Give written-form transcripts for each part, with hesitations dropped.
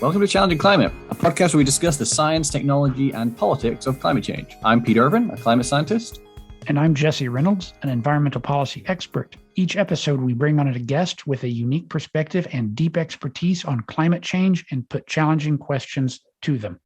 Welcome to Challenging Climate, a podcast where we discuss the science, technology, and politics of climate change. I'm Pete Irvin, a climate scientist. And I'm Jesse Reynolds, an environmental policy expert. Each episode, we bring on a guest with a unique perspective and deep expertise on climate change and put challenging questions to them.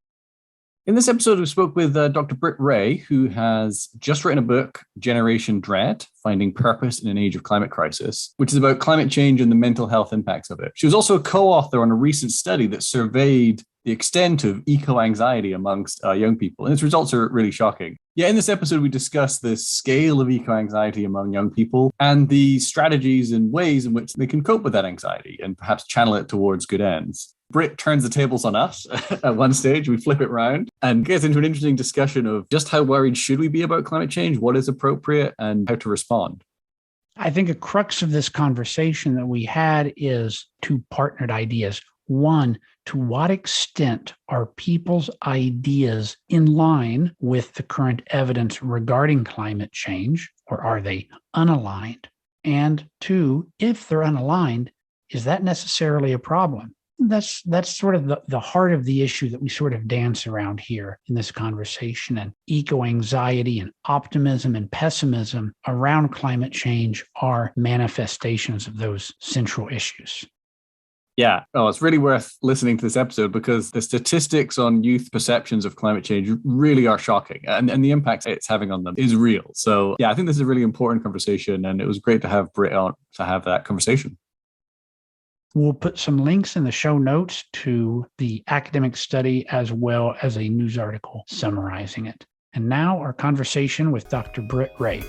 In this episode, we spoke with Dr. Britt Wray, who has just written a book, Generation Dread, Finding Purpose in an Age of Climate Crisis, which is about climate change and the mental health impacts of it. She was also a co-author on a recent study that surveyed the extent of eco-anxiety amongst young people, and its results are really shocking. Yeah, in this episode, we discuss the scale of eco-anxiety among young people and the strategies and ways in which they can cope with that anxiety and perhaps channel it towards good ends. Britt turns the tables on us at one stage. We flip it round and gets into an interesting discussion of just how worried should we be about climate change, what is appropriate, and how to respond. I think a crux of this conversation that we had is two partnered ideas. One, to what extent are people's ideas in line with the current evidence regarding climate change, or are they unaligned? And two, if they're unaligned, is that necessarily a problem? That's sort of the heart of the issue that we sort of dance around here in this conversation. And eco-anxiety and optimism and pessimism around climate change are manifestations of those central issues. Yeah, it's really worth listening to this episode because the statistics on youth perceptions of climate change really are shocking, and the impact it's having on them is real. So yeah, I think this is a really important conversation, and it was great to have Britt on to have that conversation. We'll put some links in the show notes to the academic study as well as a news article summarizing it. And now our conversation with Dr. Britt Wray.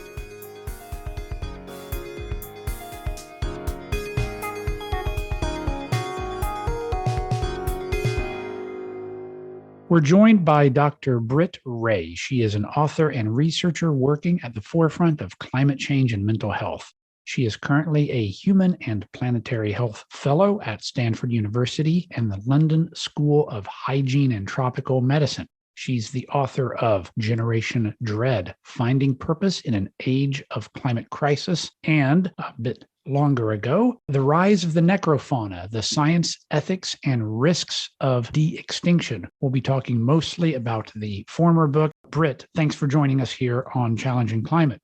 We're joined by Dr. Britt Wray. She is an author and researcher working at the forefront of climate change and mental health. She is currently a Human and Planetary Health Fellow at Stanford University and the London School of Hygiene and Tropical Medicine. She's the author of Generation Dread, Finding Purpose in an Age of Climate Crisis, and a bit longer ago, The Rise of the Necrofauna, the Science, Ethics, and Risks of De-Extinction. We'll be talking mostly about the former book. Britt, thanks for joining us here on Challenging Climate.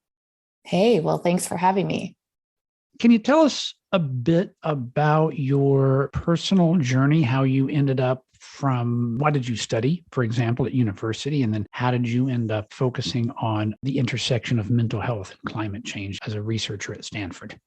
Hey, well, thanks for having me. Can you tell us a bit about your personal journey, how you ended up from what did you study, for example, at university, and then how did you end up focusing on the intersection of mental health and climate change as a researcher at Stanford?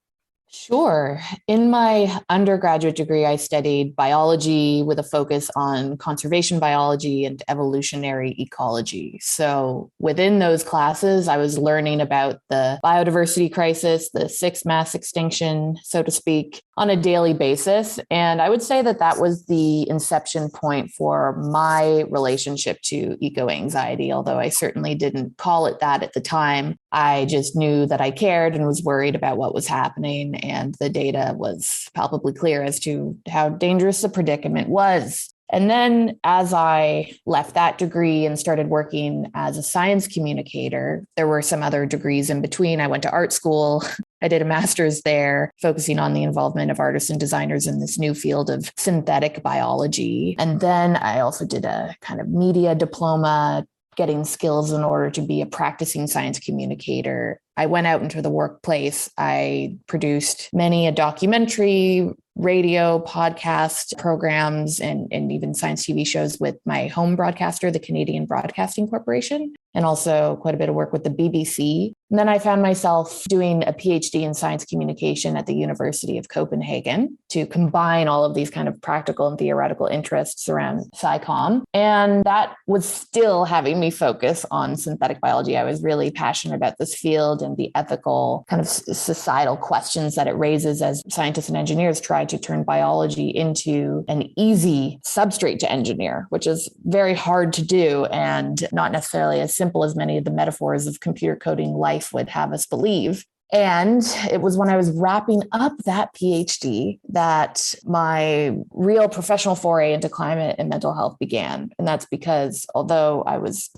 Sure. In my undergraduate degree, I studied biology with a focus on conservation biology and evolutionary ecology. So within those classes, I was learning about the biodiversity crisis, the sixth mass extinction, so to speak, on a daily basis. And I would say that that was the inception point for my relationship to eco-anxiety, although I certainly didn't call it that at the time. I just knew that I cared and was worried about what was happening. And the data was palpably clear as to how dangerous the predicament was. And then as I left that degree and started working as a science communicator, there were some other degrees in between. I went to art school. I did a master's there, focusing on the involvement of artists and designers in this new field of synthetic biology. And then I also did a kind of media diploma, getting skills in order to be a practicing science communicator. I went out into the workplace. I produced many a documentary, radio, podcast programs, and even science TV shows with my home broadcaster, the Canadian Broadcasting Corporation, and also quite a bit of work with the BBC. And then I found myself doing a PhD in science communication at the University of Copenhagen to combine all of these kind of practical and theoretical interests around SciComm. And that was still having me focus on synthetic biology. I was really passionate about this field and the ethical kind of societal questions that it raises as scientists and engineers try to turn biology into an easy substrate to engineer, which is very hard to do and not necessarily as simple as many of the metaphors of computer coding life would have us believe. And it was when I was wrapping up that PhD that my real professional foray into climate and mental health began. And that's because although I was,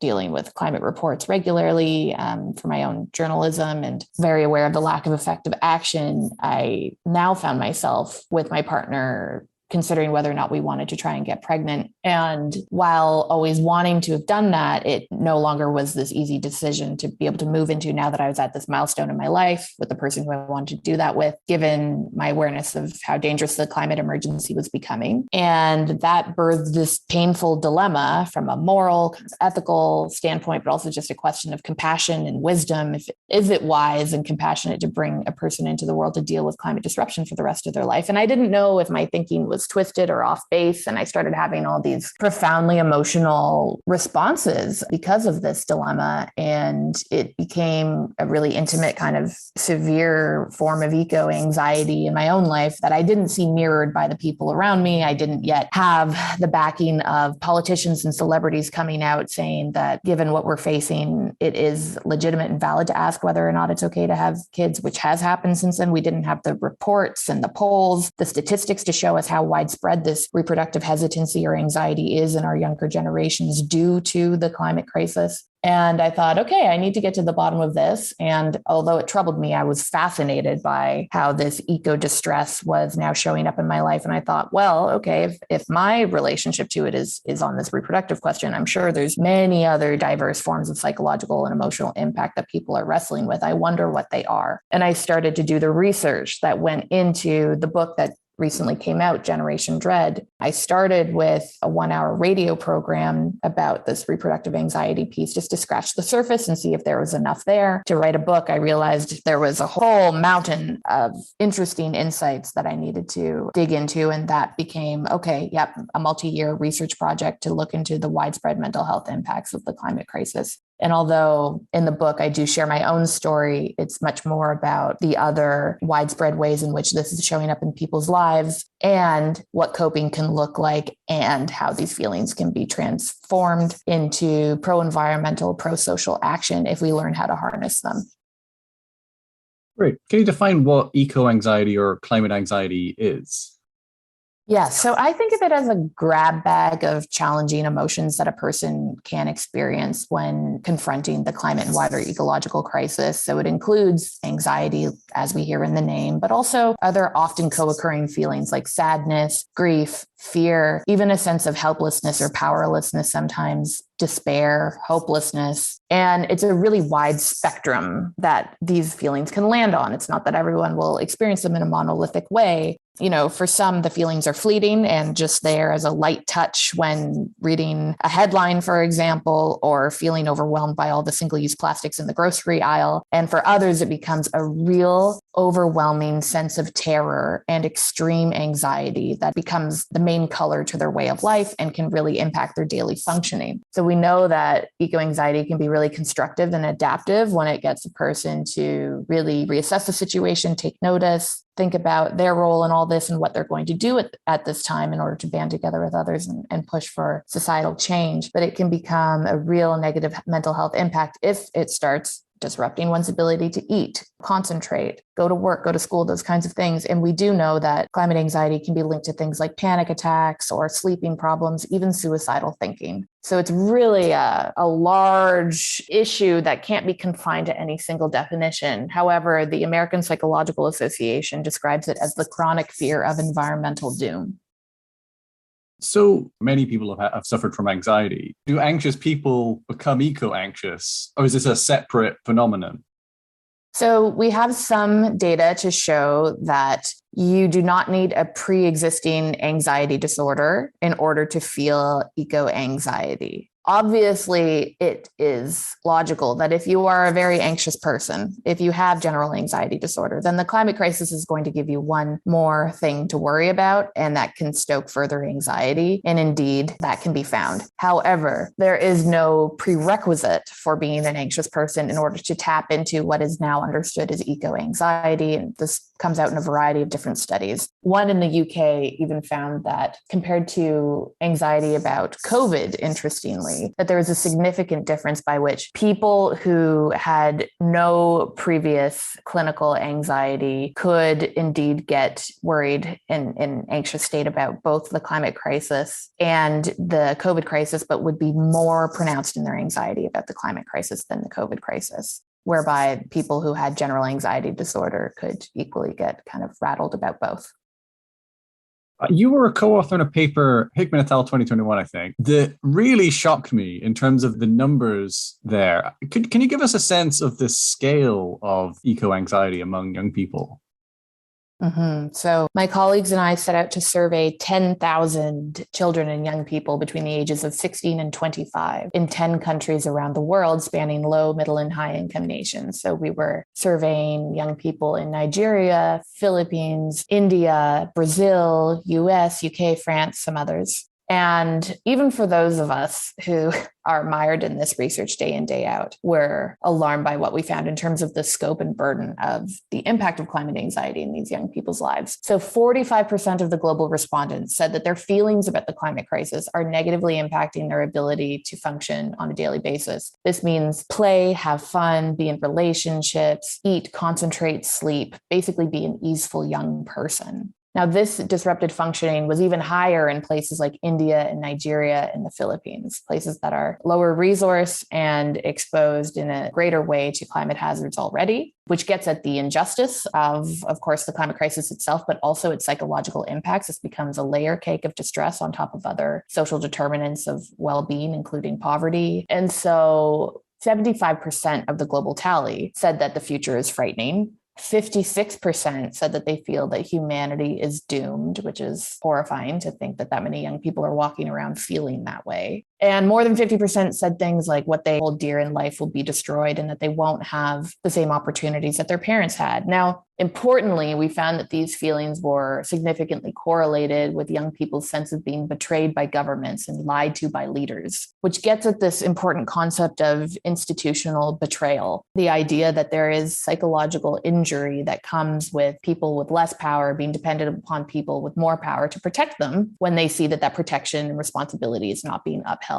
dealing with climate reports regularly for my own journalism and very aware of the lack of effective action, I now found myself with my partner considering whether or not we wanted to try and get pregnant. And while always wanting to have done that, it no longer was this easy decision to be able to move into now that I was at this milestone in my life with the person who I wanted to do that with, given my awareness of how dangerous the climate emergency was becoming. And that birthed this painful dilemma from a moral, kind of ethical standpoint, but also just a question of compassion and wisdom. Is it wise and compassionate to bring a person into the world to deal with climate disruption for the rest of their life? And I didn't know if my thinking was twisted or off base. And I started having all these profoundly emotional responses because of this dilemma. And it became a really intimate, kind of severe form of eco-anxiety in my own life that I didn't see mirrored by the people around me. I didn't yet have the backing of politicians and celebrities coming out saying that given what we're facing, it is legitimate and valid to ask whether or not it's okay to have kids, which has happened since then. We didn't have the reports and the polls, the statistics to show us how widespread this reproductive hesitancy or anxiety is in our younger generations due to the climate crisis. And I thought, okay, I need to get to the bottom of this. And although it troubled me, I was fascinated by how this eco distress was now showing up in my life. And I thought, well, okay, if my relationship to it is on this reproductive question, I'm sure there's many other diverse forms of psychological and emotional impact that people are wrestling with. I wonder what they are. And I started to do the research that went into the book that recently came out, Generation Dread. I started with a 1-hour radio program about this reproductive anxiety piece, just to scratch the surface and see if there was enough there. To write a book, I realized there was a whole mountain of interesting insights that I needed to dig into. And that became, a multi-year research project to look into the widespread mental health impacts of the climate crisis. And although in the book I do share my own story, it's much more about the other widespread ways in which this is showing up in people's lives and what coping can look like and how these feelings can be transformed into pro-environmental, pro-social action if we learn how to harness them. Great. Can you define what eco-anxiety or climate anxiety is? Yeah, so I think of it as a grab bag of challenging emotions that a person can experience when confronting the climate and wider ecological crisis. So it includes anxiety, as we hear in the name, but also other often co-occurring feelings like sadness, grief, fear, even a sense of helplessness or powerlessness sometimes, despair, hopelessness. And it's a really wide spectrum that these feelings can land on. It's not that everyone will experience them in a monolithic way. For some, the feelings are fleeting and just there as a light touch when reading a headline, for example, or feeling overwhelmed by all the single-use plastics in the grocery aisle. And for others, it becomes a real overwhelming sense of terror and extreme anxiety that becomes the main color to their way of life and can really impact their daily functioning. So we know that eco-anxiety can be really constructive and adaptive when it gets a person to really reassess the situation, take notice, think about their role in all this and what they're going to do at this time in order to band together with others and push for societal change. But it can become a real negative mental health impact if it starts disrupting one's ability to eat, concentrate, go to work, go to school, those kinds of things. And we do know that climate anxiety can be linked to things like panic attacks or sleeping problems, even suicidal thinking. So it's really a large issue that can't be confined to any single definition. However, the American Psychological Association describes it as the chronic fear of environmental doom. So many people have suffered from anxiety. Do anxious people become eco-anxious, or is this a separate phenomenon? So we have some data to show that you do not need a pre-existing anxiety disorder in order to feel eco-anxiety. Obviously, it is logical that if you are a very anxious person, if you have general anxiety disorder, then the climate crisis is going to give you one more thing to worry about, and that can stoke further anxiety. And indeed, that can be found. However, there is no prerequisite for being an anxious person in order to tap into what is now understood as eco-anxiety. And this comes out in a variety of different studies. One in the UK even found that compared to anxiety about COVID, interestingly, that there was a significant difference by which people who had no previous clinical anxiety could indeed get worried in an anxious state about both the climate crisis and the COVID crisis, but would be more pronounced in their anxiety about the climate crisis than the COVID crisis, whereby people who had general anxiety disorder could equally get kind of rattled about both. You were a co-author in a paper, Hickman et al. 2021, I think, that really shocked me in terms of the numbers there. Can you give us a sense of the scale of eco-anxiety among young people? So my colleagues and I set out to survey 10,000 children and young people between the ages of 16 and 25 in 10 countries around the world, spanning low, middle, and high income nations. So we were surveying young people in Nigeria, Philippines, India, Brazil, US, UK, France, some others. And even for those of us who are mired in this research day in, day out, we're alarmed by what we found in terms of the scope and burden of the impact of climate anxiety in these young people's lives. So 45% of the global respondents said that their feelings about the climate crisis are negatively impacting their ability to function on a daily basis. This means play, have fun, be in relationships, eat, concentrate, sleep, basically be an easeful young person. Now, this disrupted functioning was even higher in places like India and Nigeria and the Philippines, places that are lower resource and exposed in a greater way to climate hazards already, which gets at the injustice of course, the climate crisis itself, but also its psychological impacts. This becomes a layer cake of distress on top of other social determinants of well-being, including poverty. And so 75% of the global tally said that the future is frightening. 56% said that they feel that humanity is doomed, which is horrifying to think that that many young people are walking around feeling that way. And more than 50% said things like what they hold dear in life will be destroyed and that they won't have the same opportunities that their parents had. Now, importantly, we found that these feelings were significantly correlated with young people's sense of being betrayed by governments and lied to by leaders, which gets at this important concept of institutional betrayal, the idea that there is psychological injury that comes with people with less power being dependent upon people with more power to protect them when they see that that protection and responsibility is not being upheld.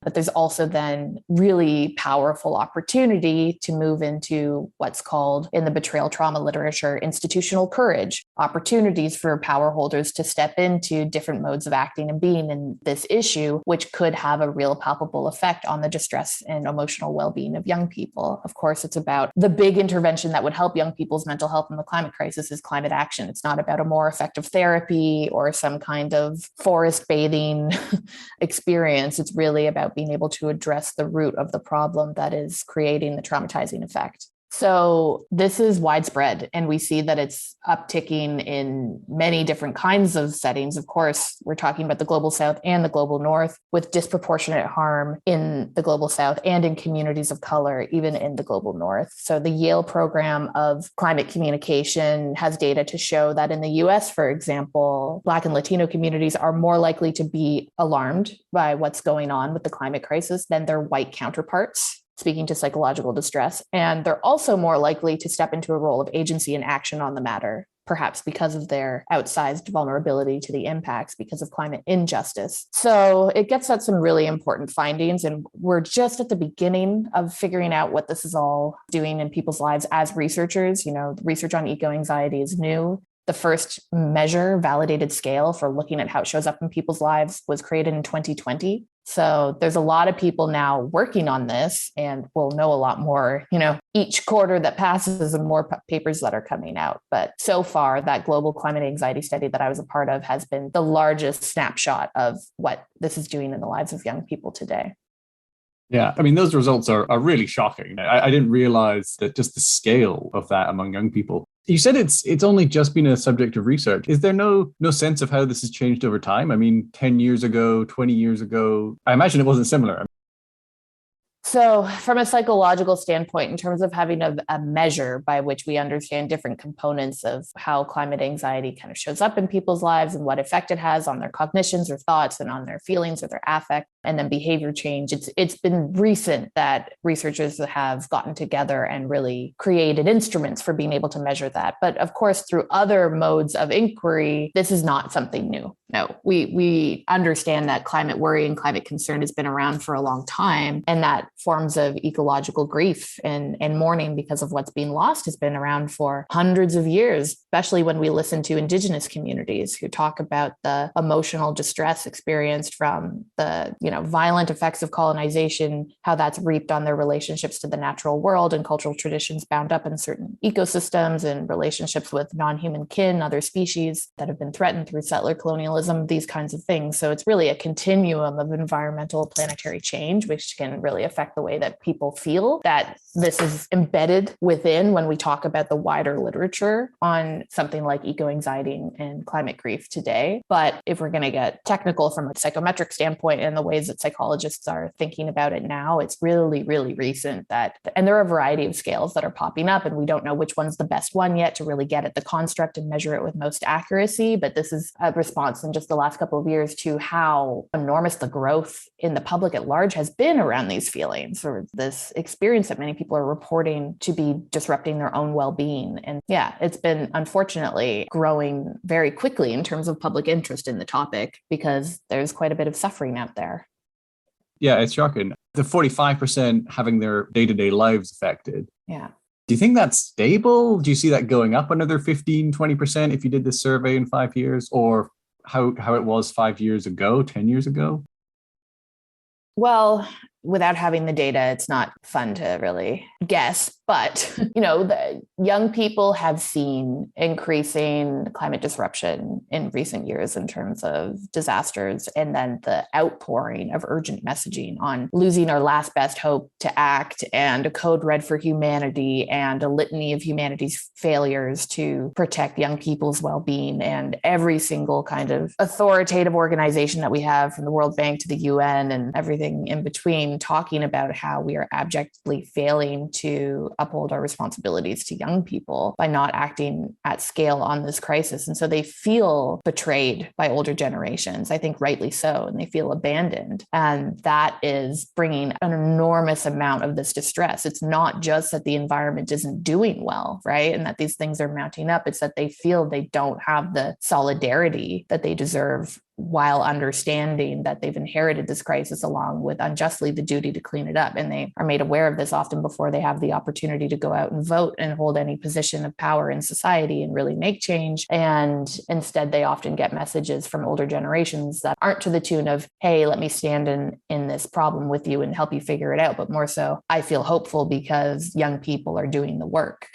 But there's also then really powerful opportunity to move into what's called in the betrayal trauma literature, institutional courage, opportunities for power holders to step into different modes of acting and being in this issue, which could have a real palpable effect on the distress and emotional well-being of young people. Of course, it's about the big intervention that would help young people's mental health in the climate crisis is climate action. It's not about a more effective therapy or some kind of forest bathing experience. It's really about being able to address the root of the problem that is creating the traumatizing effect. So this is widespread, and we see that it's upticking in many different kinds of settings. Of course, we're talking about the global south and the global north, with disproportionate harm in the global south and in communities of color, even in the global north. So the Yale program of climate communication has data to show that in the US, for example, Black and Latino communities are more likely to be alarmed by what's going on with the climate crisis than their white counterparts, speaking to psychological distress. And they're also more likely to step into a role of agency and action on the matter, perhaps because of their outsized vulnerability to the impacts because of climate injustice. So it gets at some really important findings. And we're just at the beginning of figuring out what this is all doing in people's lives as researchers. You know, research on eco-anxiety is new. The first measure, validated scale for looking at how it shows up in people's lives was created in 2020. So there's a lot of people now working on this, and we'll know a lot more, each quarter that passes and more papers that are coming out. But so far, that global climate anxiety study that I was a part of has been the largest snapshot of what this is doing in the lives of young people today. Yeah, I mean, those results are really shocking. I didn't realize that just the scale of that among young people. You said it's only just been a subject of research. Is there no sense of how this has changed over time? I mean, 10 years ago, 20 years ago, I imagine it wasn't similar. So from a psychological standpoint, in terms of having a measure by which we understand different components of how climate anxiety kind of shows up in people's lives and what effect it has on their cognitions or thoughts and on their feelings or their affect, and then behavior change, it's been recent that researchers have gotten together and really created instruments for being able to measure that. But of course, through other modes of inquiry, this is not something new. No, we understand that climate worry and climate concern has been around for a long time, and that forms of ecological grief and mourning because of what's being lost has been around for hundreds of years, especially when we listen to Indigenous communities who talk about the emotional distress experienced from the, violent effects of colonization, how that's reaped on their relationships to the natural world and cultural traditions bound up in certain ecosystems and relationships with non-human kin, other species that have been threatened through settler colonialism, these kinds of things. So it's really a continuum of environmental planetary change, which can really affect the way that people feel. That this is embedded within when we talk about the wider literature on something like eco-anxiety and climate grief today. But if we're going to get technical from a psychometric standpoint and the ways that psychologists are thinking about it now, it's really, really recent and there are a variety of scales that are popping up, and we don't know which one's the best one yet to really get at the construct and measure it with most accuracy. But this is a response in just the last couple of years to how enormous the growth in the public at large has been around these feelings, or this experience that many people are reporting to be disrupting their own well-being. And yeah, it's been unfortunately growing very quickly in terms of public interest in the topic because there's quite a bit of suffering out there. Yeah, it's shocking. The 45% having their day-to-day lives affected. Yeah. Do you think that's stable? Do you see that going up another 15, 20% if you did this survey in 5 years? Or how it was 5 years ago, 10 years ago? Well, without having the data, it's not fun to really guess. But, the young people have seen increasing climate disruption in recent years in terms of disasters, and then the outpouring of urgent messaging on losing our last best hope to act, and a code red for humanity, and a litany of humanity's failures to protect young people's well-being, and every single kind of authoritative organization that we have, from the World Bank to the UN and everything in between, talking about how we are abjectly failing to uphold our responsibilities to young people by not acting at scale on this crisis. And so they feel betrayed by older generations, I think rightly so, and they feel abandoned. And that is bringing an enormous amount of this distress. It's not just that the environment isn't doing well, right? And that these things are mounting up. It's that they feel they don't have the solidarity that they deserve, while understanding that they've inherited this crisis along with unjustly the duty to clean it up. And they are made aware of this often before they have the opportunity to go out and vote and hold any position of power in society and really make change. And instead, they often get messages from older generations that aren't to the tune of, hey, let me stand in this problem with you and help you figure it out. But more so, I feel hopeful because young people are doing the work.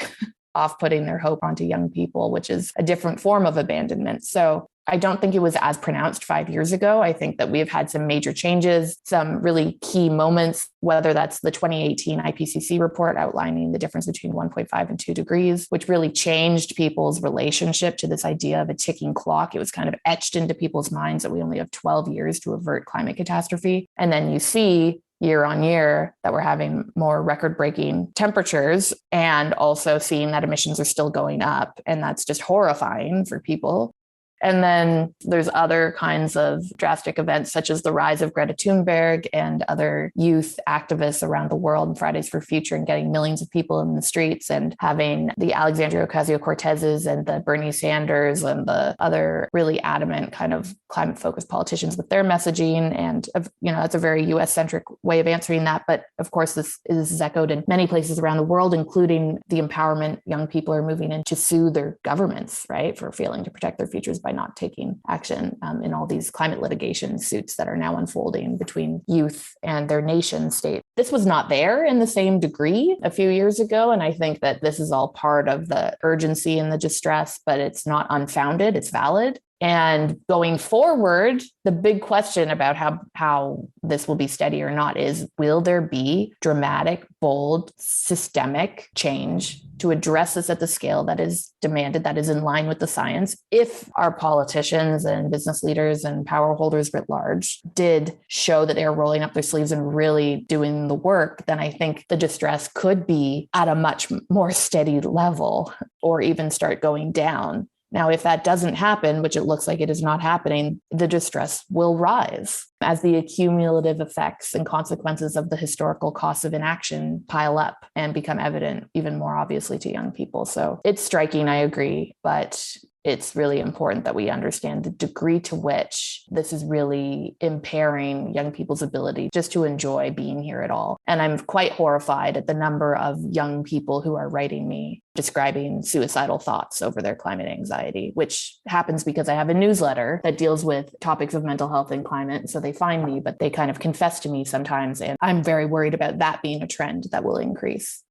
Off putting their hope onto young people, which is a different form of abandonment. So I don't think it was as pronounced 5 years ago. I think that we've had some major changes, some really key moments, whether that's the 2018 IPCC report outlining the difference between 1.5 and 2 degrees, which really changed people's relationship to this idea of a ticking clock. It was kind of etched into people's minds that we only have 12 years to avert climate catastrophe. And then you see year on year that we're having more record-breaking temperatures, and also seeing that emissions are still going up. And that's just horrifying for people. And then there's other kinds of drastic events, such as the rise of Greta Thunberg and other youth activists around the world, and Fridays for Future, and getting millions of people in the streets, and having the Alexandria Ocasio-Cortezes and the Bernie Sanders and the other really adamant kind of climate-focused politicians with their messaging. And, that's a very US-centric way of answering that. But of course, this is echoed in many places around the world, including the empowerment young people are moving in to sue their governments, right, for failing to protect their futures by not taking action in all these climate litigation suits that are now unfolding between youth and their nation state. This was not there in the same degree a few years ago. And I think that this is all part of the urgency and the distress, but it's not unfounded, it's valid. And going forward, the big question about how this will be steady or not is, will there be dramatic, bold, systemic change to address this at the scale that is demanded, that is in line with the science? If our politicians and business leaders and power holders writ large did show that they are rolling up their sleeves and really doing the work, then I think the distress could be at a much more steady level, or even start going down. Now, if that doesn't happen, which it looks like it is not happening, the distress will rise. as the accumulative effects and consequences of the historical costs of inaction pile up and become evident even more obviously to young people. So it's striking, I agree, but it's really important that we understand the degree to which this is really impairing young people's ability just to enjoy being here at all. And I'm quite horrified at the number of young people who are writing me describing suicidal thoughts over their climate anxiety, which happens because I have a newsletter that deals with topics of mental health and climate. So they find me, but they kind of confess to me sometimes. And I'm very worried about that being a trend that will increase.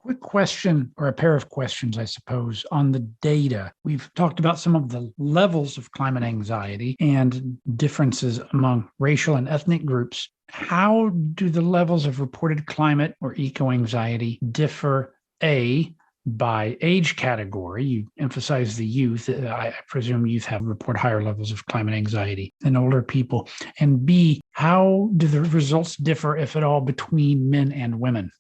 Quick question, or a pair of questions, I suppose, on the data. We've talked about some of the levels of climate anxiety and differences among racial and ethnic groups. How do the levels of reported climate or eco-anxiety differ, A, by age category? You emphasize the youth. I presume youth report higher levels of climate anxiety than older people. And B, how do the results differ, if at all, between men and women?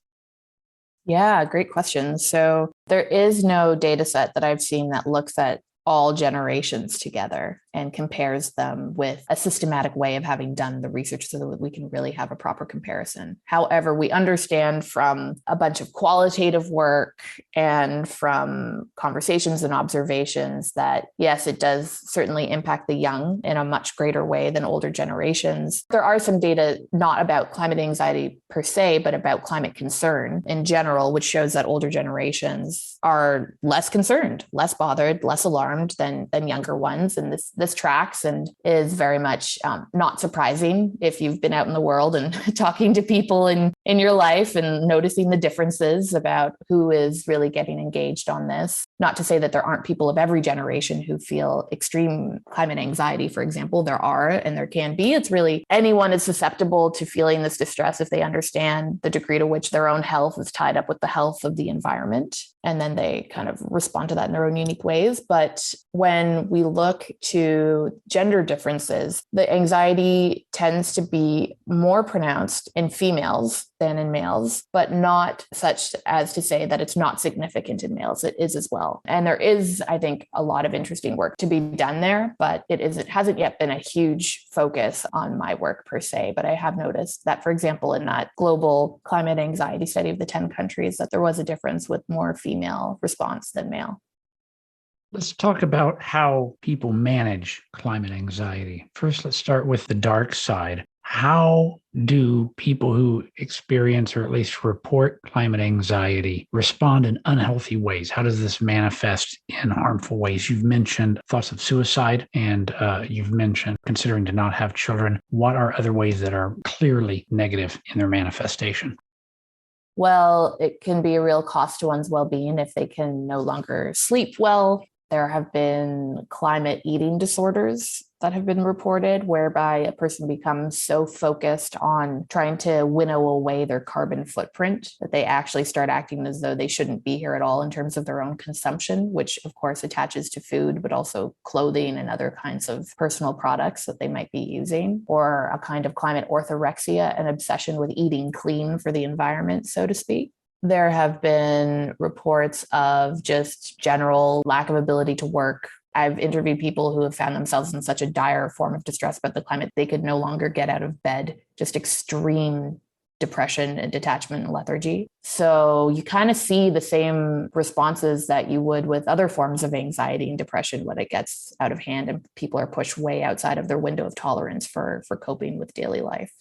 Yeah, great question. So there is no data set that I've seen that looks at all generations together and compares them with a systematic way of having done the research so that we can really have a proper comparison. However, we understand from a bunch of qualitative work and from conversations and observations that, yes, it does certainly impact the young in a much greater way than older generations. There are some data not about climate anxiety per se, but about climate concern in general, which shows that older generations are less concerned, less bothered, less alarmed than younger ones. And this tracks and is very much not surprising if you've been out in the world and talking to people in your life and noticing the differences about who is really getting engaged on this. Not to say that there aren't people of every generation who feel extreme climate anxiety, for example. There are, and there can be. It's really anyone is susceptible to feeling this distress if they understand the degree to which their own health is tied up with the health of the environment. And then they kind of respond to that in their own unique ways. But when we look to gender differences, the anxiety tends to be more pronounced in females than in males, but not such as to say that it's not significant in males. It is as well. And there is, I think, a lot of interesting work to be done there, but it hasn't yet been a huge focus on my work per se. But I have noticed that, for example, in that global climate anxiety study of the 10 countries, that there was a difference with more female response than male. Let's talk about how people manage climate anxiety. First, let's start with the dark side. How do people who experience or at least report climate anxiety respond in unhealthy ways? How does this manifest in harmful ways? You've mentioned thoughts of suicide and you've mentioned considering to not have children. What are other ways that are clearly negative in their manifestation? Well, it can be a real cost to one's well-being if they can no longer sleep well. There have been climate eating disorders that have been reported, whereby a person becomes so focused on trying to winnow away their carbon footprint that they actually start acting as though they shouldn't be here at all in terms of their own consumption, which of course attaches to food, but also clothing and other kinds of personal products that they might be using, or a kind of climate orthorexia, an obsession with eating clean for the environment, so to speak. There have been reports of just general lack of ability to work. I've interviewed people who have found themselves in such a dire form of distress about the climate, they could no longer get out of bed, just extreme depression and detachment and lethargy. So you kind of see the same responses that you would with other forms of anxiety and depression when it gets out of hand and people are pushed way outside of their window of tolerance for coping with daily life.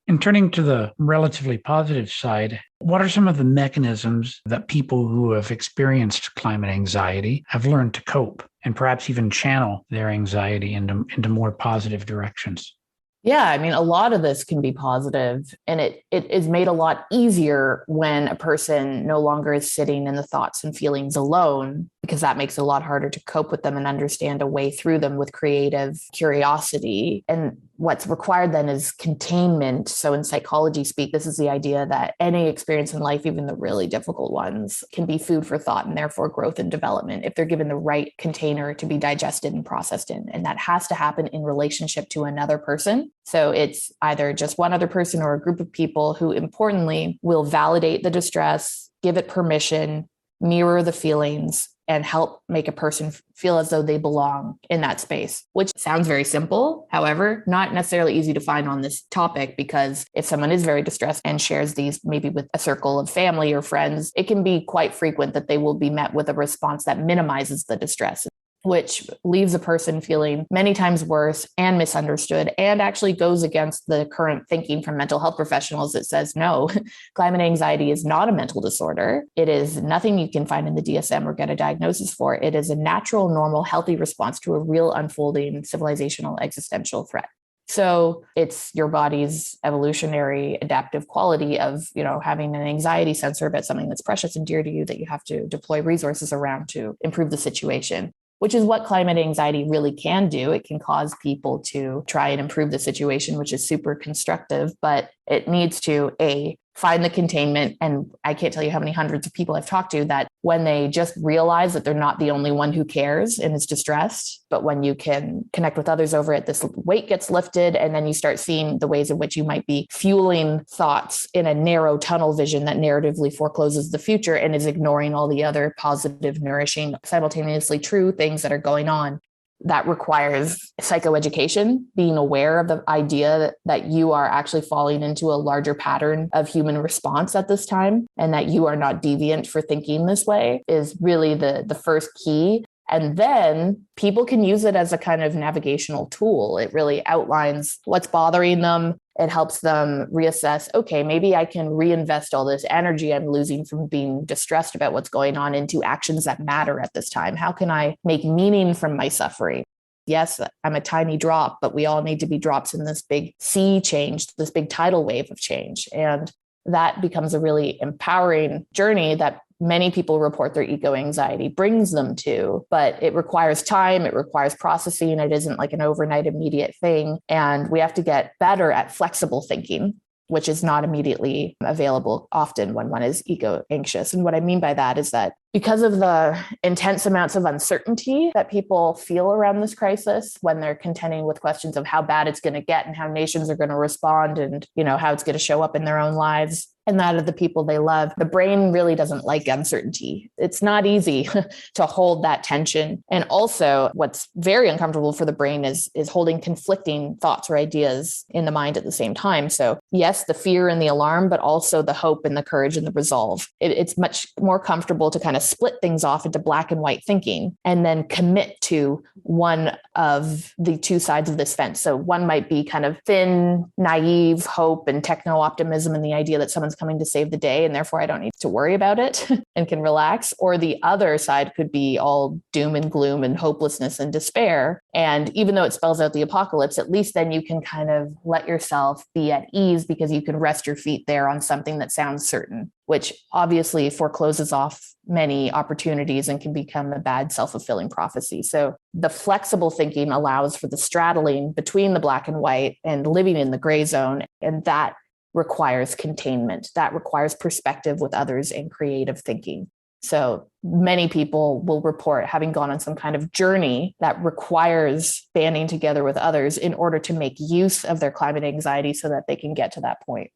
And turning to the relatively positive side, what are some of the mechanisms that people who have experienced climate anxiety have learned to cope and perhaps even channel their anxiety into more positive directions? Yeah, I mean, a lot of this can be positive, and it is made a lot easier when a person no longer is sitting in the thoughts and feelings alone, because that makes it a lot harder to cope with them and understand a way through them with creative curiosity. And what's required then is containment. So in psychology speak, this is the idea that any experience in life, even the really difficult ones, can be food for thought and therefore growth and development if they're given the right container to be digested and processed in. And that has to happen in relationship to another person. So it's either just one other person or a group of people who, importantly, will validate the distress, give it permission, mirror the feelings, and help make a person feel as though they belong in that space, which sounds very simple. However, not necessarily easy to find on this topic, because if someone is very distressed and shares these maybe with a circle of family or friends, it can be quite frequent that they will be met with a response that minimizes the distress, which leaves a person feeling many times worse and misunderstood, and actually goes against the current thinking from mental health professionals that says, no, climate anxiety is not a mental disorder. It is nothing you can find in the DSM or get a diagnosis for. It is a natural, normal, healthy response to a real unfolding civilizational existential threat. So it's your body's evolutionary adaptive quality of, having an anxiety sensor about something that's precious and dear to you that you have to deploy resources around to improve the situation, which is what climate anxiety really can do. It can cause people to try and improve the situation, which is super constructive, but it needs to, find the containment. And I can't tell you how many hundreds of people I've talked to that when they just realize that they're not the only one who cares and is distressed, but when you can connect with others over it, this weight gets lifted. And then you start seeing the ways in which you might be fueling thoughts in a narrow tunnel vision that narratively forecloses the future and is ignoring all the other positive, nourishing, simultaneously true things that are going on. That requires psychoeducation, being aware of the idea that you are actually falling into a larger pattern of human response at this time, and that you are not deviant for thinking this way is really the first key. And then people can use it as a kind of navigational tool. It really outlines what's bothering them. It helps them reassess, okay, maybe I can reinvest all this energy I'm losing from being distressed about what's going on into actions that matter at this time. How can I make meaning from my suffering? Yes, I'm a tiny drop, but we all need to be drops in this big sea change, this big tidal wave of change. And that becomes a really empowering journey that many people report their eco-anxiety brings them to, but it requires time, it requires processing. It isn't like an overnight immediate thing. And we have to get better at flexible thinking, which is not immediately available often when one is eco-anxious. And what I mean by that is that because of the intense amounts of uncertainty that people feel around this crisis when they're contending with questions of how bad it's going to get and how nations are going to respond and, how it's going to show up in their own lives and that of the people they love, the brain really doesn't like uncertainty. It's not easy to hold that tension. And also what's very uncomfortable for the brain is holding conflicting thoughts or ideas in the mind at the same time. So yes, the fear and the alarm, but also the hope and the courage and the resolve. It's much more comfortable to kind of split things off into black and white thinking and then commit to one of the two sides of this fence. So one might be kind of thin, naive hope and techno-optimism and the idea that someone's coming to save the day and therefore I don't need to worry about it and can relax. Or the other side could be all doom and gloom and hopelessness and despair. And even though it spells out the apocalypse, at least then you can kind of let yourself be at ease because you can rest your feet there on something that sounds certain, which obviously forecloses off many opportunities and can become a bad self-fulfilling prophecy. So the flexible thinking allows for the straddling between the black and white and living in the gray zone. And that requires containment. That requires perspective with others and creative thinking. So many people will report having gone on some kind of journey that requires banding together with others in order to make use of their climate anxiety so that they can get to that point.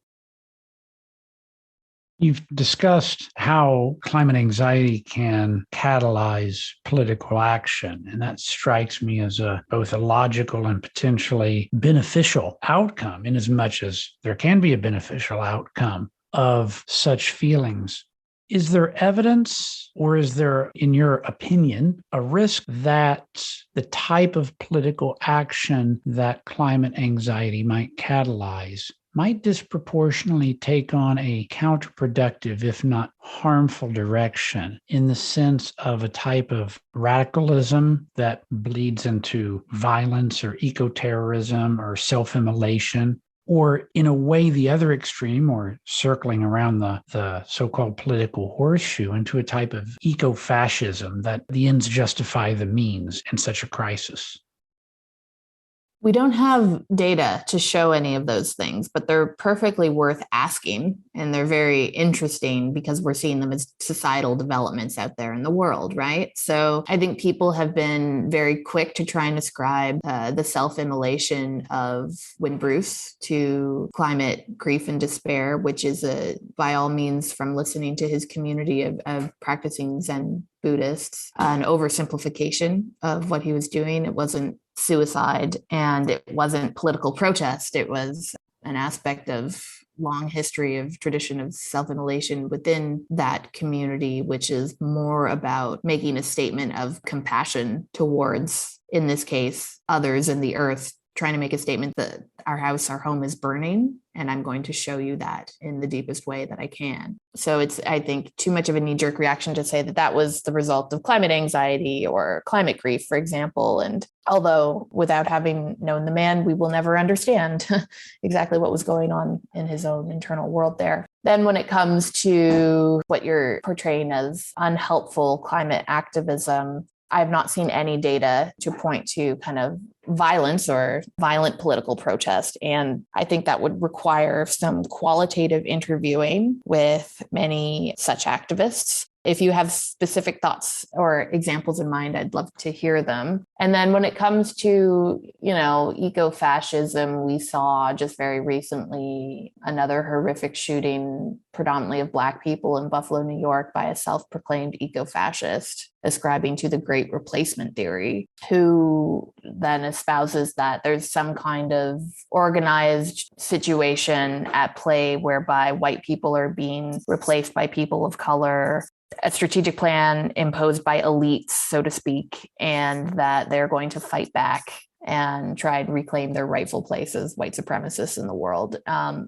You've discussed how climate anxiety can catalyze political action, and that strikes me as both a logical and potentially beneficial outcome, in as much as there can be a beneficial outcome of such feelings. Is there evidence, or is there, in your opinion, a risk that the type of political action that climate anxiety might catalyze might disproportionately take on a counterproductive, if not harmful direction, in the sense of a type of radicalism that bleeds into violence or eco-terrorism or self-immolation, or in a way the other extreme, or circling around the so-called political horseshoe, into a type of eco-fascism that the ends justify the means in such a crisis? We don't have data to show any of those things, but they're perfectly worth asking. And they're very interesting because we're seeing them as societal developments out there in the world, right? So I think people have been very quick to try and ascribe the self-immolation of Bruce to climate grief and despair, which is by all means, from listening to his community of practicing Zen Buddhists, an oversimplification of what he was doing. It wasn't suicide and it wasn't political protest. It was an aspect of long history of tradition of self-immolation within that community, which is more about making a statement of compassion towards, in this case, others in the earth, trying to make a statement that our house, our home is burning, and I'm going to show you that in the deepest way that I can. So it's, I think, too much of a knee-jerk reaction to say that that was the result of climate anxiety or climate grief, for example. And although without having known the man, we will never understand exactly what was going on in his own internal world there. Then when it comes to what you're portraying as unhelpful climate activism, I have not seen any data to point to kind of violence or violent political protest. And I think that would require some qualitative interviewing with many such activists. If you have specific thoughts or examples in mind, I'd love to hear them. And then when it comes to, eco-fascism, we saw just very recently another horrific shooting, predominantly of Black people in Buffalo, New York, by a self-proclaimed eco-fascist ascribing to the Great Replacement theory, who then espouses that there's some kind of organized situation at play whereby white people are being replaced by people of color, a strategic plan imposed by elites, so to speak, and that they're going to fight back and try and reclaim their rightful place as white supremacists in the world,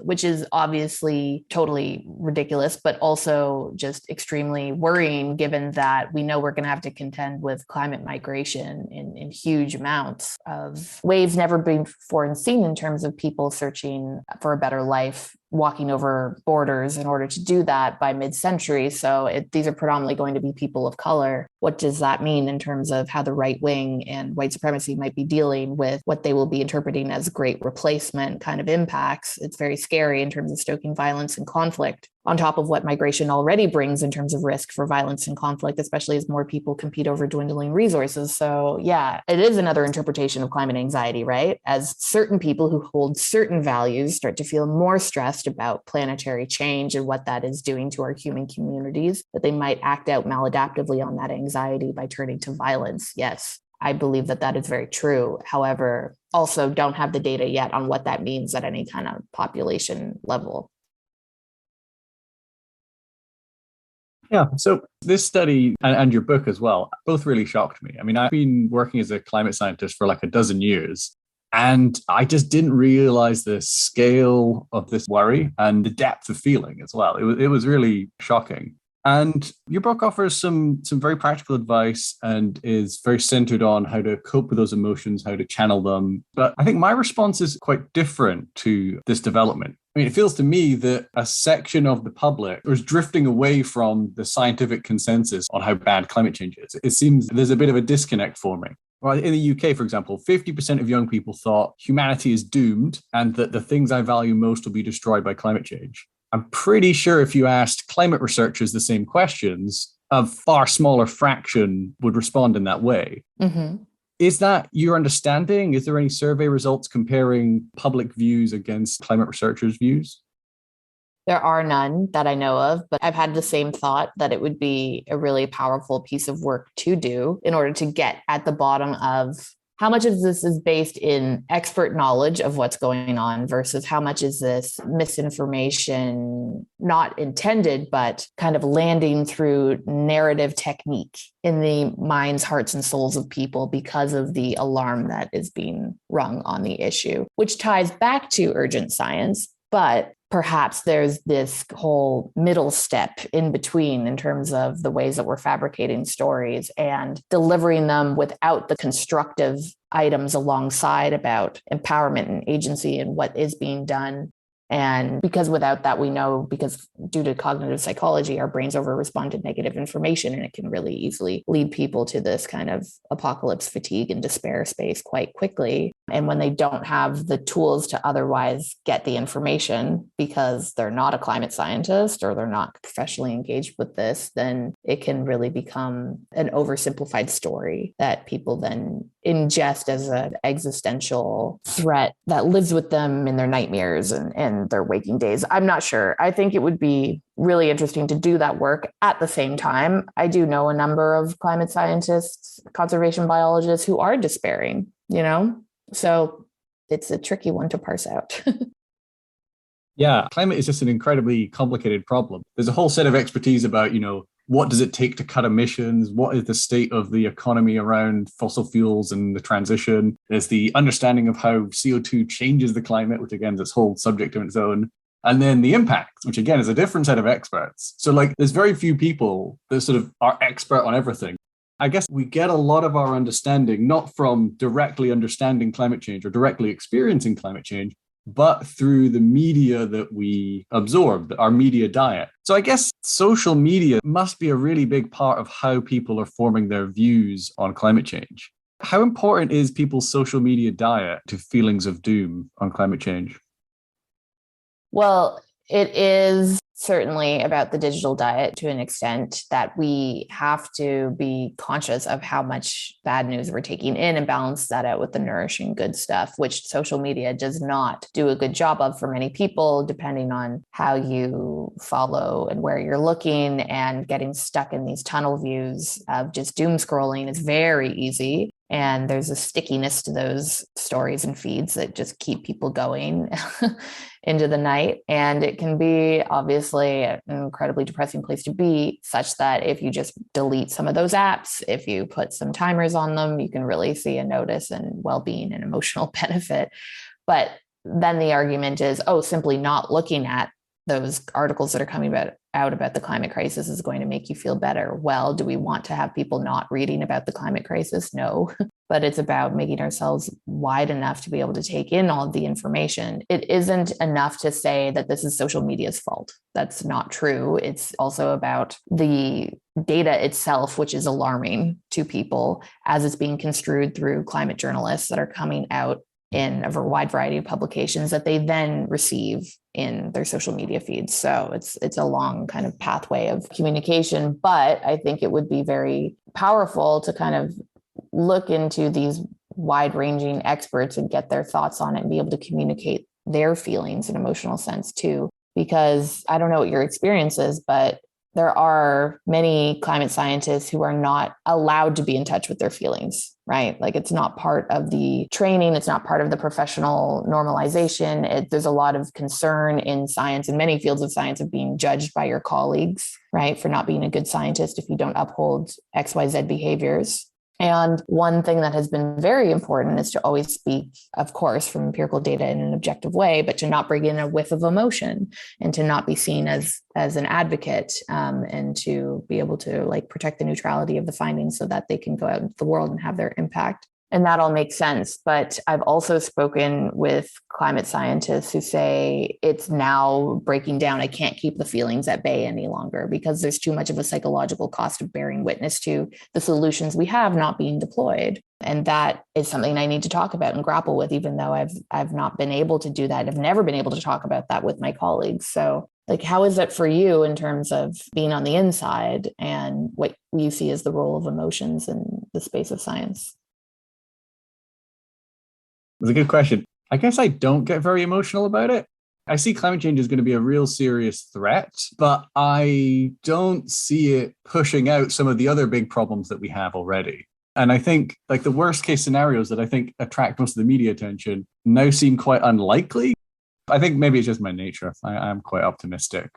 which is obviously totally ridiculous, but also just extremely worrying, given that we know we're going to have to contend with climate migration in huge amounts of waves never before seen in terms of people searching for a better life, walking over borders in order to do that by mid-century. So these are predominantly going to be people of color. What does that mean in terms of how the right wing and white supremacy might be dealing with what they will be interpreting as great replacement kind of impacts? It's very scary in terms of stoking violence and conflict, on top of what migration already brings in terms of risk for violence and conflict, especially as more people compete over dwindling resources. So yeah, it is another interpretation of climate anxiety, right? As certain people who hold certain values start to feel more stressed about planetary change and what that is doing to our human communities, that they might act out maladaptively on that anxiety by turning to violence. Yes, I believe that that is very true. However, also don't have the data yet on what that means at any kind of population level. Yeah. So this study and your book as well, both really shocked me. I mean, I've been working as a climate scientist for like a dozen years, and I just didn't realize the scale of this worry and the depth of feeling as well. It was really shocking. And your book offers some very practical advice and is very centered on how to cope with those emotions, how to channel them. But I think my response is quite different to this development. I mean, it feels to me that a section of the public is drifting away from the scientific consensus on how bad climate change is. It seems there's a bit of a disconnect forming. Well, in the UK, for example, 50% of young people thought humanity is doomed and that the things I value most will be destroyed by climate change. I'm pretty sure if you asked climate researchers the same questions, a far smaller fraction would respond in that way. Mm-hmm. Is that your understanding? Is there any survey results comparing public views against climate researchers' views? There are none that I know of, but I've had the same thought that it would be a really powerful piece of work to do in order to get at the bottom of how much of this is based in expert knowledge of what's going on versus how much is this misinformation, not intended, but kind of landing through narrative technique in the minds, hearts, and souls of people because of the alarm that is being rung on the issue, which ties back to urgent science. But perhaps there's this whole middle step in between in terms of the ways that we're fabricating stories and delivering them without the constructive items alongside about empowerment and agency and what is being done. And because without that, we know, because due to cognitive psychology, our brains over-respond to negative information, and it can really easily lead people to this kind of apocalypse fatigue and despair space quite quickly. And when they don't have the tools to otherwise get the information because they're not a climate scientist or they're not professionally engaged with this, then it can really become an oversimplified story that people then ingest as an existential threat that lives with them in their nightmares and their waking days. I'm not sure. I think it would be really interesting to do that work. At the same time, I do know a number of climate scientists, conservation biologists who are despairing, So it's a tricky one to parse out. Yeah, climate is just an incredibly complicated problem. There's a whole set of expertise about, what does it take to cut emissions? What is the state of the economy around fossil fuels and the transition? There's the understanding of how CO2 changes the climate, which again is this whole subject of its own. And then the impacts, which again is a different set of experts. So there's very few people that sort of are expert on everything. I guess we get a lot of our understanding, not from directly understanding climate change or directly experiencing climate change, but through the media that we absorb, our media diet. So I guess social media must be a really big part of how people are forming their views on climate change. How important is people's social media diet to feelings of doom on climate change? Well, it is certainly about the digital diet to an extent that we have to be conscious of how much bad news we're taking in and balance that out with the nourishing good stuff, which social media does not do a good job of for many people, depending on how you follow and where you're looking. And getting stuck in these tunnel views of just doom scrolling is very easy. And there's a stickiness to those stories and feeds that just keep people going into the night. And it can be obviously an incredibly depressing place to be, such that if you just delete some of those apps, if you put some timers on them, you can really see a notice and well-being and emotional benefit. But then the argument is, simply not looking at those articles that are coming out about the climate crisis is going to make you feel better. Well, do we want to have people not reading about the climate crisis? No, but it's about making ourselves wide enough to be able to take in all of the information. It isn't enough to say that this is social media's fault. That's not true. It's also about the data itself, which is alarming to people as it's being construed through climate journalists that are coming out in a wide variety of publications that they then receive in their social media feeds. So it's a long kind of pathway of communication, but I think it would be very powerful to kind of look into these wide-ranging experts and get their thoughts on it and be able to communicate their feelings and emotional sense too. Because I don't know what your experience is, but there are many climate scientists who are not allowed to be in touch with their feelings, right? It's not part of the training. It's not part of the professional normalization. There's a lot of concern in science, in many fields of science, of being judged by your colleagues, right? For not being a good scientist if you don't uphold XYZ behaviors. And one thing that has been very important is to always speak, of course, from empirical data in an objective way, but to not bring in a whiff of emotion and to not be seen as an advocate, and to be able to protect the neutrality of the findings so that they can go out into the world and have their impact. And that all makes sense. But I've also spoken with climate scientists who say it's now breaking down. I can't keep the feelings at bay any longer because there's too much of a psychological cost of bearing witness to the solutions we have not being deployed. And that is something I need to talk about and grapple with, even though I've not been able to do that. I've never been able to talk about that with my colleagues. So how is it for you in terms of being on the inside and what you see as the role of emotions in the space of science? It's a good question. I guess I don't get very emotional about it. I see climate change is going to be a real serious threat, but I don't see it pushing out some of the other big problems that we have already. And I think the worst case scenarios that I think attract most of the media attention now seem quite unlikely. I think maybe it's just my nature. I'm quite optimistic.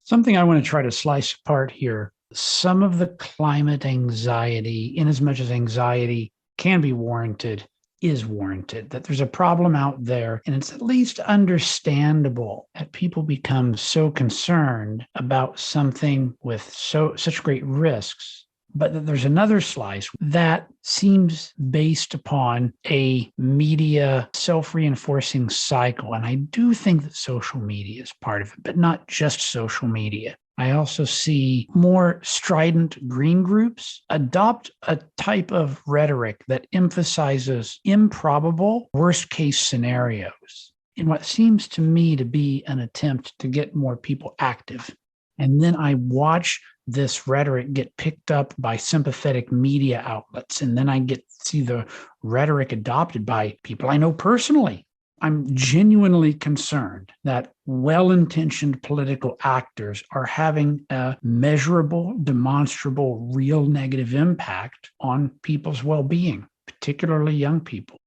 Something I want to try to slice apart here. Some of the climate anxiety, in as much as anxiety can be warranted, is warranted, that there's a problem out there, and it's at least understandable that people become so concerned about something with such great risks. But that there's another slice that seems based upon a media self-reinforcing cycle. And I do think that social media is part of it, but not just social media. I also see more strident green groups adopt a type of rhetoric that emphasizes improbable worst-case scenarios in what seems to me to be an attempt to get more people active. And then I watch this rhetoric get picked up by sympathetic media outlets, and then I get to see the rhetoric adopted by people I know personally. I'm genuinely concerned that well-intentioned political actors are having a measurable, demonstrable, real negative impact on people's well-being, particularly young people.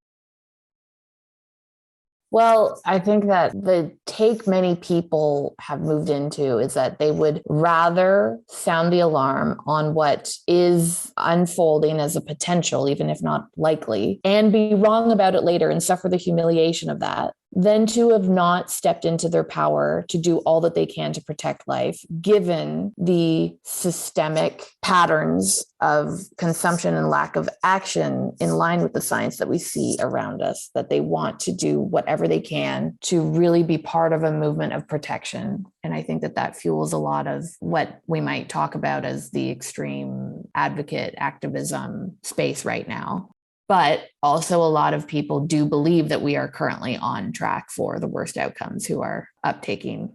Well, I think that the take many people have moved into is that they would rather sound the alarm on what is unfolding as a potential, even if not likely, and be wrong about it later and suffer the humiliation of that, than to have not stepped into their power to do all that they can to protect life, given the systemic patterns of consumption and lack of action in line with the science that we see around us, that they want to do whatever they can to really be part of a movement of protection. And I think that that fuels a lot of what we might talk about as the extreme advocate activism space right now. But also a lot of people do believe that we are currently on track for the worst outcomes who are uptaking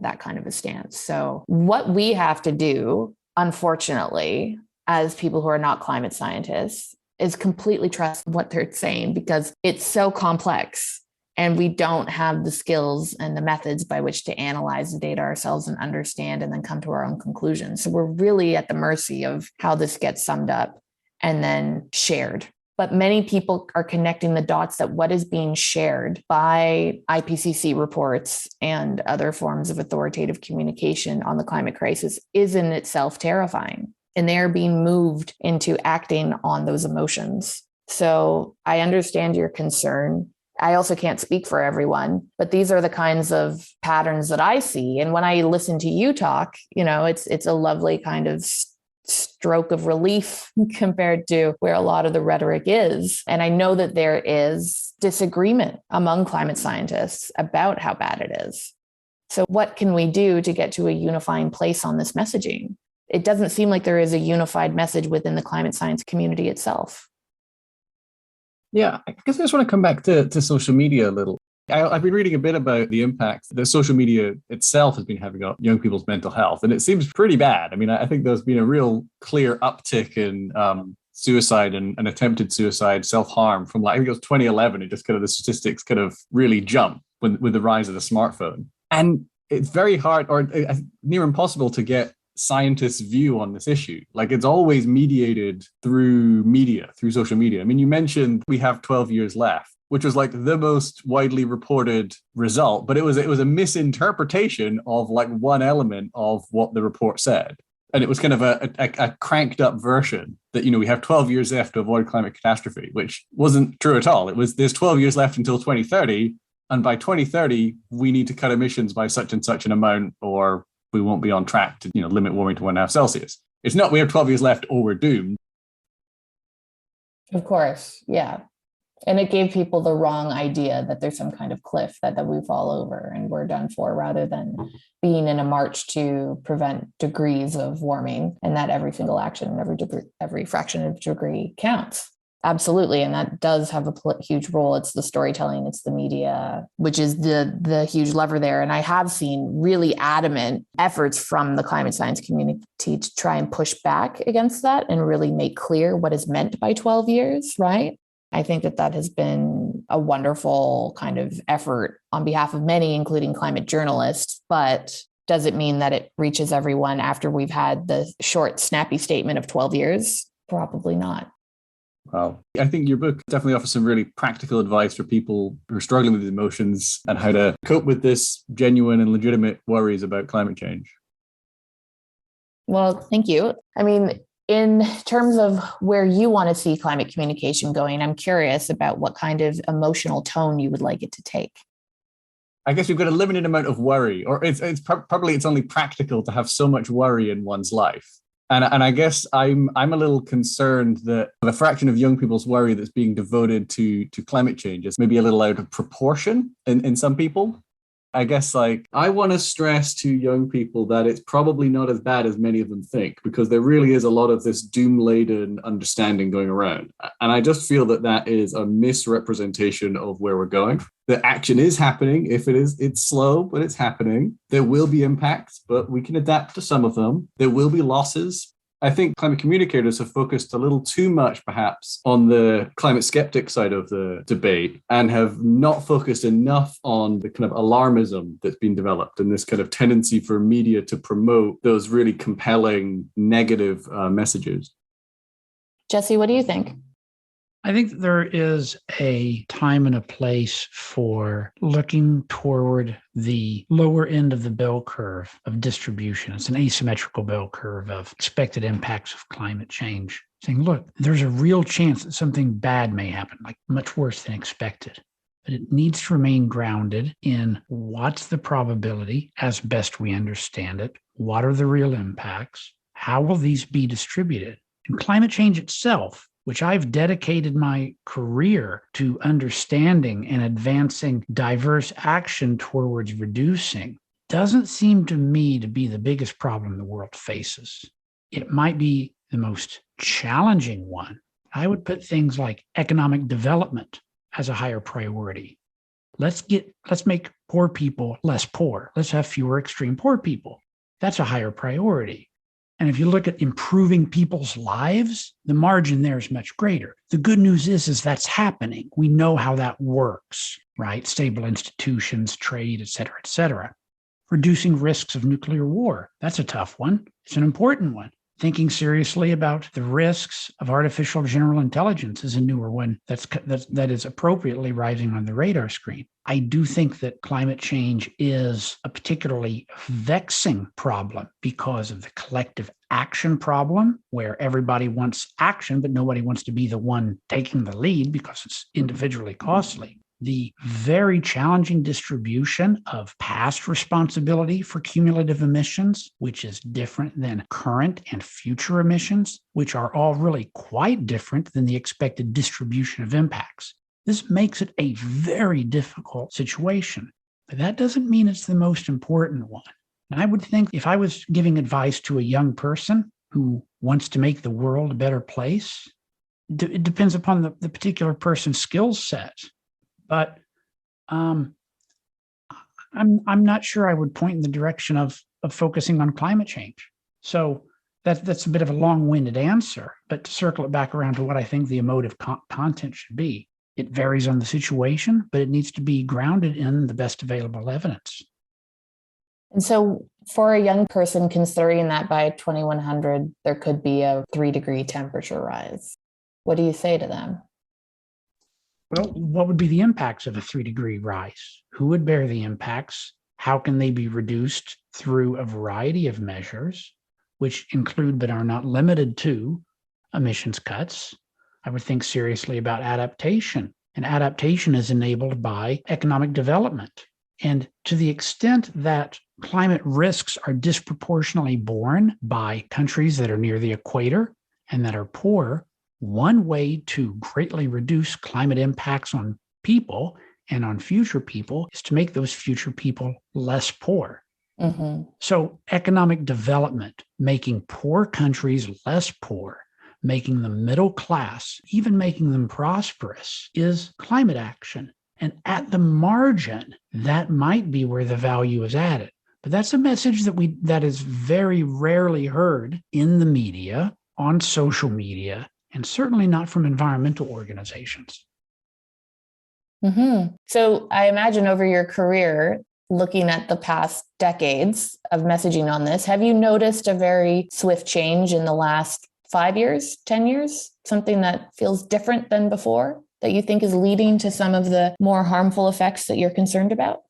that kind of a stance. So what we have to do, unfortunately, as people who are not climate scientists, is completely trust what they're saying, because it's so complex and we don't have the skills and the methods by which to analyze the data ourselves and understand and then come to our own conclusions. So we're really at the mercy of how this gets summed up and then shared. But many people are connecting the dots that what is being shared by IPCC reports and other forms of authoritative communication on the climate crisis is in itself terrifying. And they are being moved into acting on those emotions. So I understand your concern. I also can't speak for everyone, but these are the kinds of patterns that I see. And when I listen to you talk, it's a lovely kind of stroke of relief compared to where a lot of the rhetoric is. And I know that there is disagreement among climate scientists about how bad it is. So what can we do to get to a unifying place on this messaging? It doesn't seem like there is a unified message within the climate science community itself. Yeah, I guess I just want to come back to social media a little. I've been reading a bit about the impact that social media itself has been having on young people's mental health, and it seems pretty bad. I mean, I think there's been a real clear uptick in suicide and attempted suicide, self-harm from, I think it was 2011. It just the statistics really jumped with the rise of the smartphone. And it's very hard or near impossible to get scientists' view on this issue. Like, it's always mediated through media, through social media. I mean, you mentioned we have 12 years left, which was like the most widely reported result, but it was a misinterpretation of like one element of what the report said. And it was kind of a cranked up version that, we have 12 years left to avoid climate catastrophe, which wasn't true at all. It was, there's 12 years left until 2030. And by 2030, we need to cut emissions by such and such an amount, or we won't be on track to, limit warming to 1.5 Celsius. It's not, we have 12 years left or we're doomed. Of course. Yeah. And it gave people the wrong idea that there's some kind of cliff that we fall over and we're done for, rather than being in a march to prevent degrees of warming, and that every single action, every fraction of a degree counts. Absolutely. And that does have a huge role. It's the storytelling, it's the media, which is the huge lever there. And I have seen really adamant efforts from the climate science community to try and push back against that and really make clear what is meant by 12 years, right? I think that has been a wonderful kind of effort on behalf of many, including climate journalists. But does it mean that it reaches everyone after we've had the short, snappy statement of 12 years? Probably not. Wow. I think your book definitely offers some really practical advice for people who are struggling with emotions and how to cope with this genuine and legitimate worries about climate change. Well, thank you. I mean, in terms of where you want to see climate communication going, I'm curious about what kind of emotional tone you would like it to take. I guess we've got a limited amount of worry, or it's only practical to have so much worry in one's life. And I guess I'm a little concerned that the fraction of young people's worry that's being devoted to climate change is maybe a little out of proportion in some people. I guess I want to stress to young people that it's probably not as bad as many of them think, because there really is a lot of this doom-laden understanding going around. And I just feel that that is a misrepresentation of where we're going. The action is happening. If it is, it's slow, but it's happening. There will be impacts, but we can adapt to some of them. There will be losses. I think climate communicators have focused a little too much, perhaps, on the climate skeptic side of the debate and have not focused enough on the kind of alarmism that's been developed and this kind of tendency for media to promote those really compelling negative messages. Jesse, what do you think? I think there is a time and a place for looking toward the lower end of the bell curve of distribution. It's an asymmetrical bell curve of expected impacts of climate change. Saying, look, there's a real chance that something bad may happen, like much worse than expected. But it needs to remain grounded in what's the probability as best we understand it, what are the real impacts, how will these be distributed? And climate change itself, which I've dedicated my career to understanding and advancing diverse action towards reducing, doesn't seem to me to be the biggest problem the world faces. It might be the most challenging one. I would put things like economic development as a higher priority. Let's make poor people less poor. Let's have fewer extreme poor people. That's a higher priority. And if you look at improving people's lives, the margin there is much greater. The good news is that's happening. We know how that works, right? Stable institutions, trade, et cetera, et cetera. Reducing risks of nuclear war. That's a tough one. It's an important one. Thinking seriously about the risks of artificial general intelligence is a newer one that is appropriately rising on the radar screen. I do think that climate change is a particularly vexing problem because of the collective action problem, where everybody wants action, but nobody wants to be the one taking the lead because it's individually costly. The very challenging distribution of past responsibility for cumulative emissions, which is different than current and future emissions, which are all really quite different than the expected distribution of impacts. This makes it a very difficult situation, but that doesn't mean it's the most important one. And I would think if I was giving advice to a young person who wants to make the world a better place, it depends upon the particular person's skill set. But I'm not sure I would point in the direction of focusing on climate change. So that's a bit of a long-winded answer, but to circle it back around to what I think the emotive content should be, it varies on the situation, but it needs to be grounded in the best available evidence. And so for a young person, considering that by 2100, there could be a 3-degree temperature rise, what do you say to them? Well, what would be the impacts of a 3-degree rise? Who would bear the impacts? How can they be reduced through a variety of measures, which include but are not limited to emissions cuts? I would think seriously about adaptation. And adaptation is enabled by economic development. And to the extent that climate risks are disproportionately borne by countries that are near the equator and that are poor, one way to greatly reduce climate impacts on people and on future people is to make those future people less poor. Mm-hmm. So economic development, making poor countries less poor, making them middle class, even making them prosperous, is climate action. And at the margin, that might be where the value is added. But that's a message that is very rarely heard in the media, on social media, and certainly not from environmental organizations. Mm-hmm. So I imagine over your career, looking at the past decades of messaging on this, have you noticed a very swift change in the last 5 years, 10 years, something that feels different than before that you think is leading to some of the more harmful effects that you're concerned about?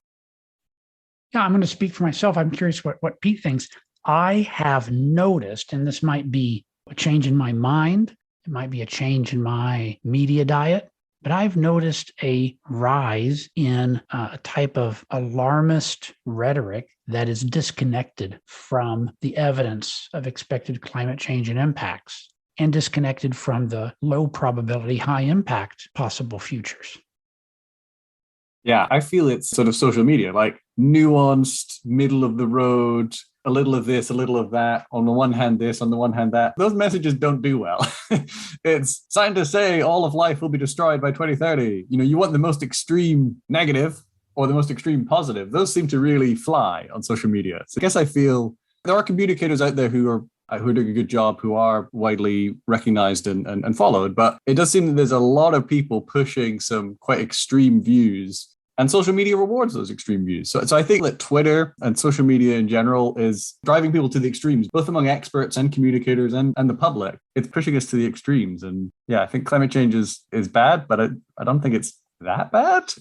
Yeah, I'm going to speak for myself. I'm curious what Pete thinks. I have noticed, and this might be a change in my mind, it might be a change in my media diet, but I've noticed a rise in a type of alarmist rhetoric that is disconnected from the evidence of expected climate change and impacts, and disconnected from the low probability, high impact possible futures. Yeah, I feel it's sort of social media, like nuanced, middle of the road, a little of this, a little of that. On the one hand, this, on the one hand, that. Those messages don't do well. It's scientists say all of life will be destroyed by 2030. You want the most extreme negative or the most extreme positive. Those seem to really fly on social media. So I guess I feel there are communicators out there who are doing a good job, who are widely recognized and followed. But it does seem that there's a lot of people pushing some quite extreme views, and social media rewards those extreme views. So I think that Twitter and social media in general is driving people to the extremes, both among experts and communicators and the public. It's pushing us to the extremes. And yeah, I think climate change is bad, but I don't think it's that bad.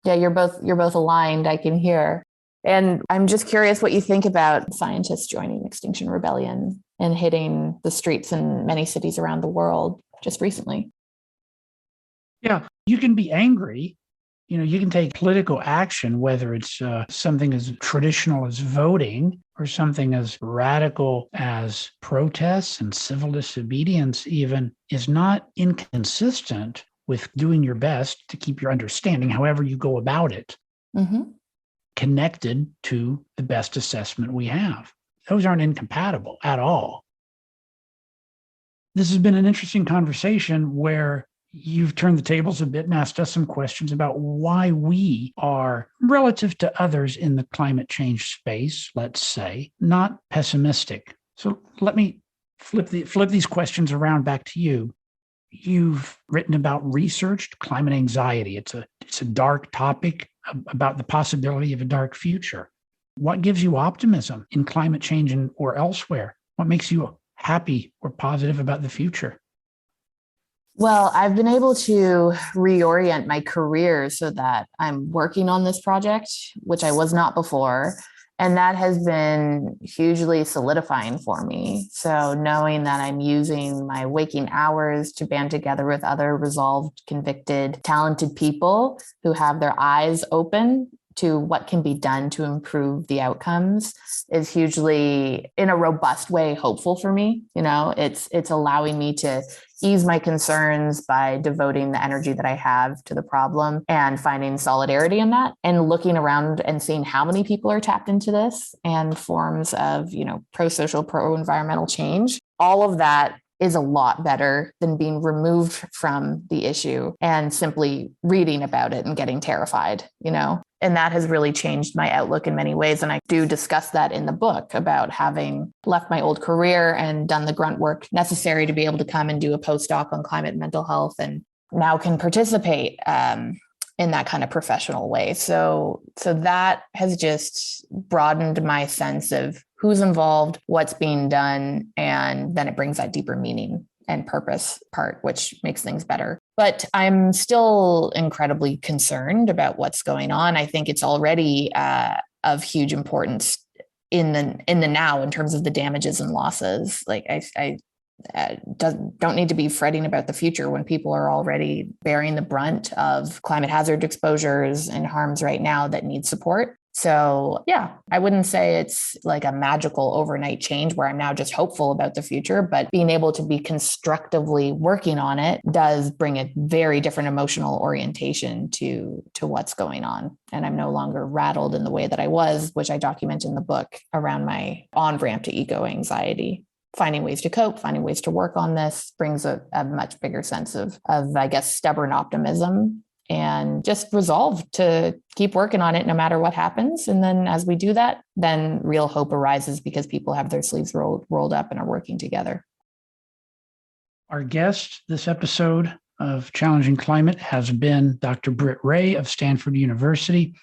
Yeah, you're both aligned, I can hear. And I'm just curious what you think about scientists joining Extinction Rebellion and hitting the streets in many cities around the world just recently. Yeah, you can be angry. You can take political action, whether it's something as traditional as voting or something as radical as protests and civil disobedience even, is not inconsistent with doing your best to keep your understanding, however you go about it, connected to the best assessment we have. Those aren't incompatible at all. This has been an interesting conversation where you've turned the tables a bit and asked us some questions about why we are, relative to others in the climate change space, let's say, not pessimistic. So let me flip these questions around back to you. You've written about researched climate anxiety. It's a dark topic about the possibility of a dark future. What gives you optimism in climate change or elsewhere? What makes you happy or positive about the future? Well, I've been able to reorient my career so that I'm working on this project, which I was not before. And that has been hugely solidifying for me. So knowing that I'm using my waking hours to band together with other resolved, convicted, talented people who have their eyes open to what can be done to improve the outcomes is hugely, in a robust way, hopeful for me. It's allowing me to ease my concerns by devoting the energy that I have to the problem and finding solidarity in that, and looking around and seeing how many people are tapped into this and forms of, pro-social, pro-environmental change. All of that is a lot better than being removed from the issue and simply reading about it and getting terrified, And that has really changed my outlook in many ways. And I do discuss that in the book about having left my old career and done the grunt work necessary to be able to come and do a postdoc on climate and mental health, and now can participate in that kind of professional way. So that has just broadened my sense of who's involved, what's being done, and then it brings that deeper meaning and purpose part, which makes things better. But I'm still incredibly concerned about what's going on. I think it's already of huge importance in the now in terms of the damages and losses. Like I don't need to be fretting about the future when people are already bearing the brunt of climate hazard exposures and harms right now that need support. So yeah, I wouldn't say it's like a magical overnight change where I'm now just hopeful about the future, but being able to be constructively working on it does bring a very different emotional orientation to what's going on. And I'm no longer rattled in the way that I was, which I document in the book around my on-ramp to eco-anxiety. Finding ways to cope, finding ways to work on this brings a much bigger sense of, I guess, stubborn optimism and just resolve to keep working on it no matter what happens. And then as we do that, then real hope arises because people have their sleeves rolled up and are working together. Our guest this episode of Challenging Climate has been Dr. Britt Wray of Stanford University.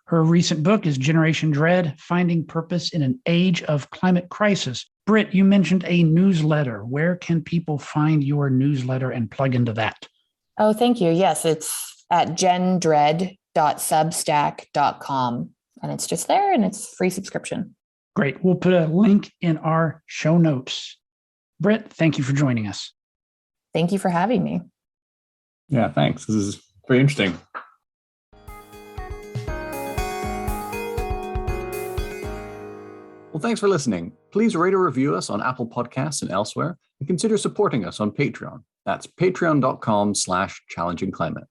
Her recent book is Generation Dread: Finding Purpose in an Age of Climate Crisis. Britt, you mentioned a newsletter. Where can people find your newsletter and plug into that? Oh, thank you. Yes, it's at gendread.substack.com. And it's just there and it's free subscription. Great. We'll put a link in our show notes. Britt, thank you for joining us. Thank you for having me. Yeah, thanks. This is very interesting. Well, thanks for listening. Please rate or review us on Apple Podcasts and elsewhere, and consider supporting us on Patreon. That's patreon.com/challengingclimate.